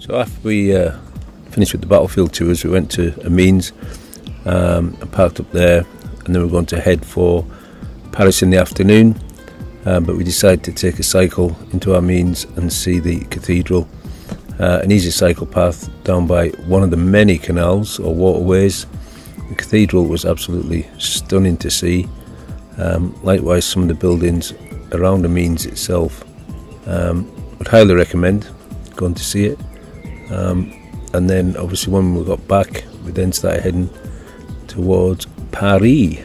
So after we finished with the battlefield tours, we went to Amiens and parked up there, and then we were going to head for Paris in the afternoon, but we decided to take a cycle into Amiens and see the cathedral. An easy cycle path down by one of the many canals or waterways. The cathedral was absolutely stunning to see. Likewise, some of the buildings around Amiens itself. Would highly recommend going to see it. And then obviously when we got back, we then started heading towards Paris.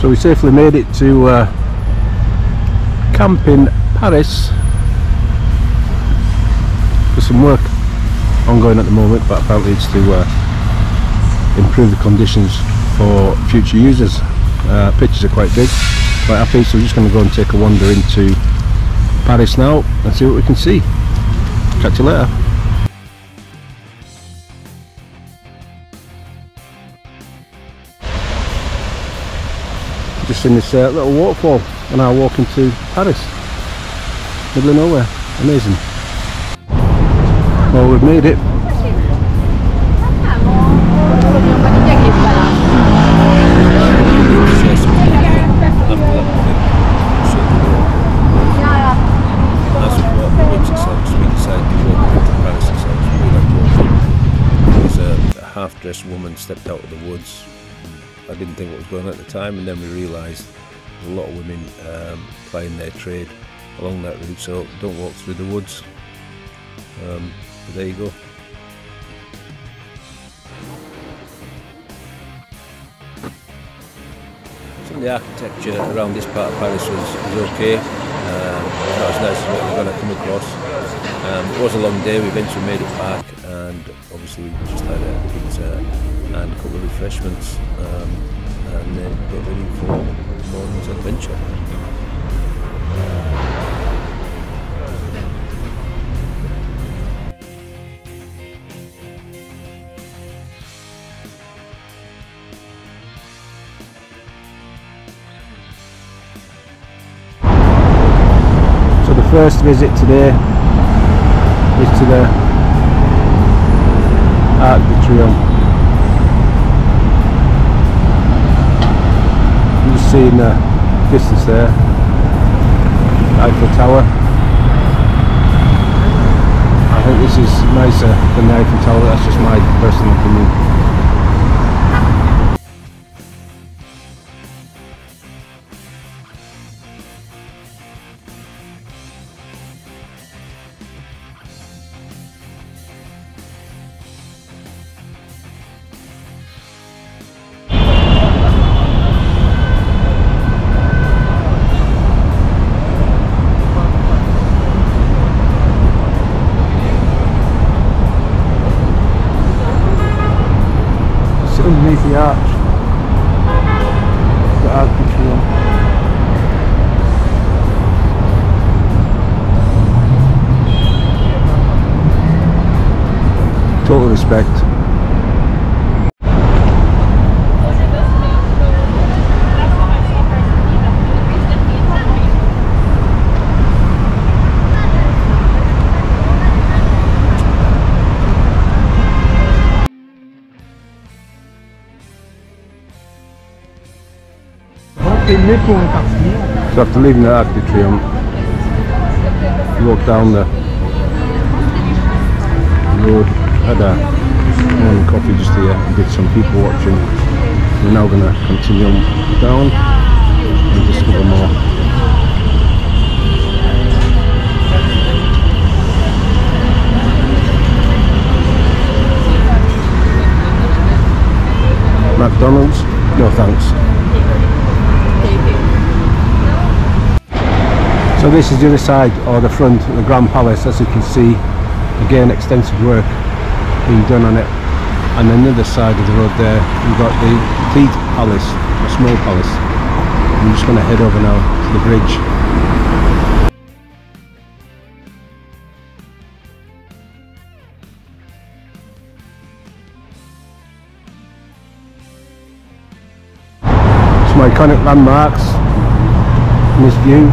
So we safely made it to camp in Paris. There's some work ongoing at the moment, but apparently it's to improve the conditions for future users. Pictures are quite big, quite happy, so we're just going to go and take a wander into Paris now and see what we can see. Catch you later. Just in this little waterfall on our walk into Paris, middle of nowhere. Amazing. Well, we've made it. A half-dressed woman stepped out of the woods. I didn't think what was going on at the time, and then we realised there's a lot of women plying their trade along that route, so don't walk through the woods. But there you go. Some of the architecture around this part of Paris was okay, not as nice as what we're going to come across. It was a long day, we eventually made it back, and obviously we just had a pizza and a couple of refreshments, and then got ready for the morning's adventure. So the first visit today is to the Arc De Triomphe. Seeing the distance there, Eiffel Tower. I think this is nicer than the Eiffel Tower, that's just my personal opinion. Underneath the arch, the Arc De Triomphe. Total respect. So after leaving the Arc De Triomphe, we walked down the road, had a morning coffee just here and did some people watching. We're now going to continue on down and discover more. McDonald's? No thanks. So this is the other side, or the front of the Grand Palace. As you can see, again extensive work being done on it. And on the other side of the road there, we've got the Petite Palace, a small palace. I'm just going to head over now to the bridge. Some iconic landmarks in this view.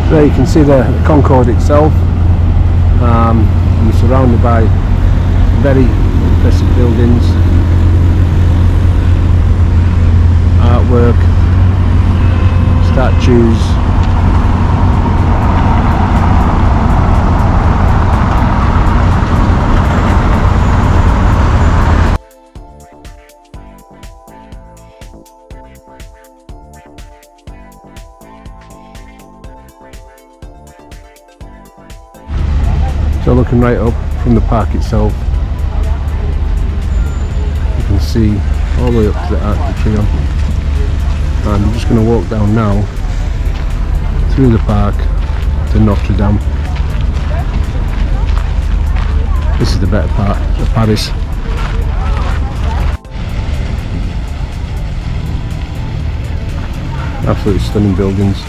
There you can see the Concorde itself, and you're surrounded by very impressive buildings, artwork, statues. So looking right up from the park itself, you can see all the way up to the Arc De Triomphe, and I'm just going to walk down now through the park to Notre-Dame. This is the better part of Paris. Absolutely stunning buildings.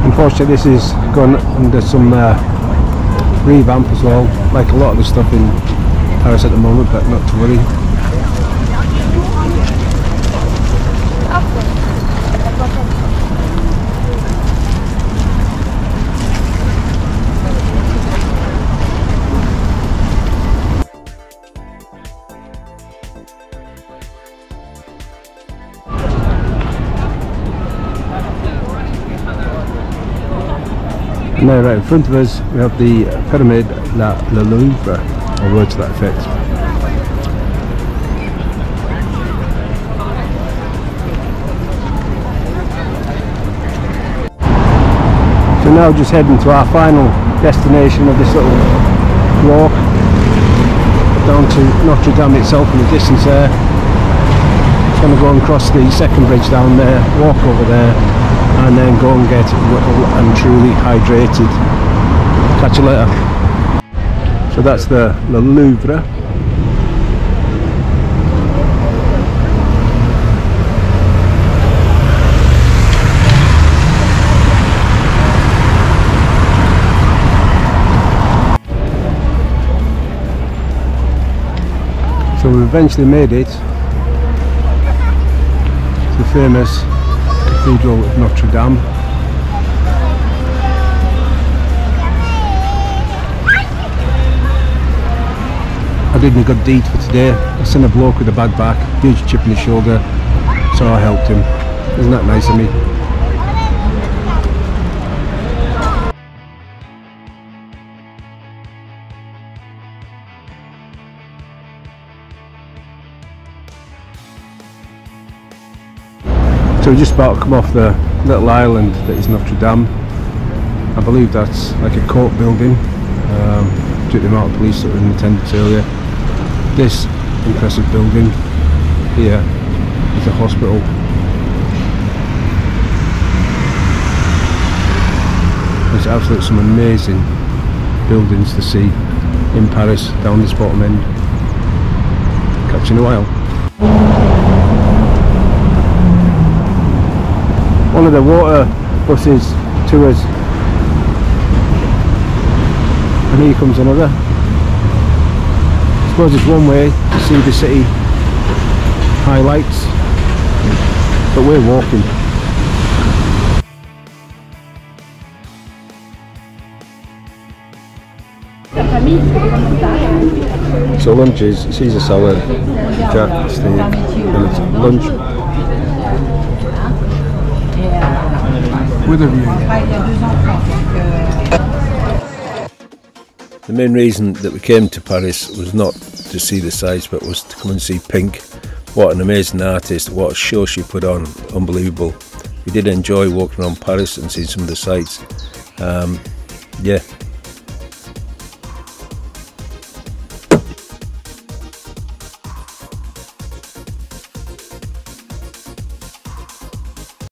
Unfortunately, this is gone under some revamp as well, like a lot of the stuff in Paris at the moment, but not to worry. Now right in front of us we have the Pyramid Le Louvre, or words to that effect. So now just heading to our final destination of this little walk, down to Notre-Dame itself in the distance there. Just going to go and cross the second bridge down there, walk over there, and then go and get well and truly hydrated. Catch you later. So that's the Louvre. So we eventually made it to the famous Cathedral of Notre-Dame. I did a good deed for today. I seen a bloke with a bad back, huge chip in his shoulder, so I helped him. Isn't that nice of me? So we're just about to come off the little island that is Notre-Dame. I believe that's like a court building, due to the amount of police that were in attendance earlier. This impressive building here is a hospital. There's absolutely some amazing buildings to see in Paris down this bottom end. Catch you in a while. One of the water buses tours, and here comes another. I suppose it's one way to see the city highlights, but we're walking. So lunch is Caesar salad, jack, steak, and it's lunch with a view. The main reason that we came to Paris was not to see the sights, but was to come and see Pink. What an amazing artist, what a show she put on, unbelievable. We did enjoy walking around Paris and seeing some of the sights. Yeah,